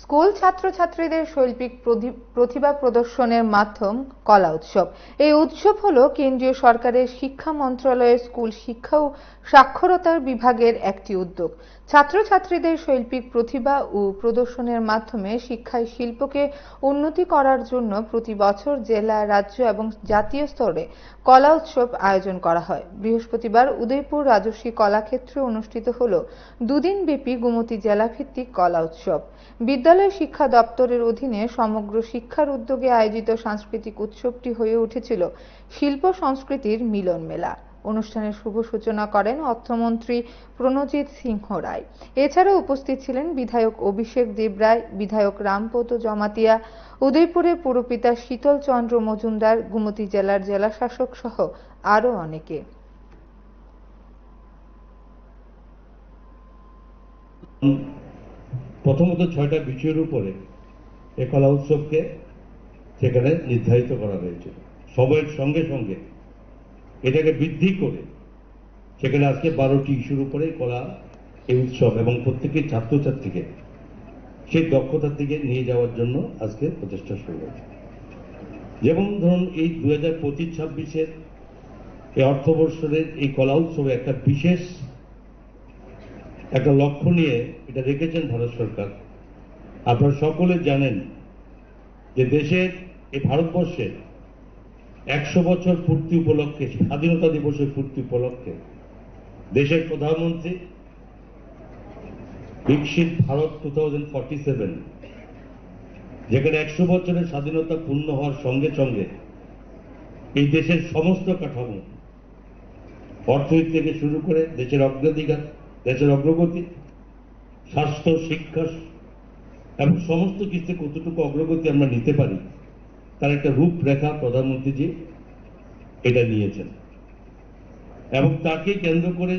School ছাত্রছাত্রীদের শৈল্পিক প্রতিভা প্রদর্শনের মাধ্যম কলা উৎসব। এই উৎসব হলো কেন্দ্রীয় সরকারের শিক্ষা মন্ত্রণালয়ের স্কুল শিক্ষা ও সাক্ষরতার বিভাগের একটি উদ্যোগ। ছাত্রছাত্রীদের শৈল্পিক প্রতিভা ও প্রদর্শনের মাধ্যমে শিক্ষায় শিল্পকে উন্নতি করার জন্য প্রতি বছর জেলা, রাজ্য এবং জাতীয় স্তরে কলা উৎসব আয়োজন করা হয়। বৃহস্পতিবার উদয়পুর রাজস্বী কলাক্ষেত্রে অনুষ্ঠিত হলো দুদিনব্যাপী গোমতী জেলাভিত্তিক কলা উৎসব। বিদ্যালয় শিক্ষা দপ্তরের অধীনে সমগ্র শিক্ষার উদ্যোগে আয়োজিত সাংস্কৃতিক উৎসবটি হয়ে উঠেছিল শিল্প সংস্কৃতির মিলন মেলা। অনুষ্ঠানের শুভ সূচনা করেন অর্থমন্ত্রী প্রণজিৎ সিংহ রায়। এছাড়াও উপস্থিত ছিলেন বিধায়ক অভিষেক দেবরায়, বিধায়ক রামপদ জমাতিয়া, উদয়পুরের পুরপিতা শীতল চন্দ্র মজুমদার, গোমতী জেলার জেলাশাসক সহ আরও অনেকে। প্রথমত 6টা বিষয়ের উপরে এই কলা উৎসবকে সেখানে নির্ধারিত করা হয়েছিল। সময়ের সঙ্গে সঙ্গে এটাকে বৃদ্ধি করে সেখানে আজকে 12টি ইস্যুর উপরে কলা এই উৎসব এবং প্রত্যেকের ছাত্রছাত্রীকে সেই দক্ষতার দিকে নিয়ে যাওয়ার জন্য আজকে প্রচেষ্টা শুরু হয়েছে। যেমন ধরুন এই 2025-26-এর এই অর্থবর্ষের এই কলা উৎসবে একটা বিশেষ একটা লক্ষ্য নিয়ে এটা রেখেছেন ভারত সরকার। আপনারা সকলে জানেন যে দেশের এই ভারতবর্ষের 100 বছর পূর্তি উপলক্ষে, স্বাধীনতা দিবসের পূর্তি উপলক্ষে দেশের প্রধানমন্ত্রী বিকশিত ভারত 2047, যেখানে 100 বছরের স্বাধীনতা পূর্ণ হওয়ার সঙ্গে সঙ্গে এই দেশের সমস্ত কাঠামো, অর্থনীতি থেকে শুরু করে দেশের অগ্রাধিকার, দেশের অগ্রগতি, স্বাস্থ্য, শিক্ষা এবং সমস্ত কিছুতে কতটুকু অগ্রগতি আমরা নিতে পারি তার একটা রূপরেখা প্রধানমন্ত্রীজি এটা নিয়েছেন এবং তাকে কেন্দ্র করে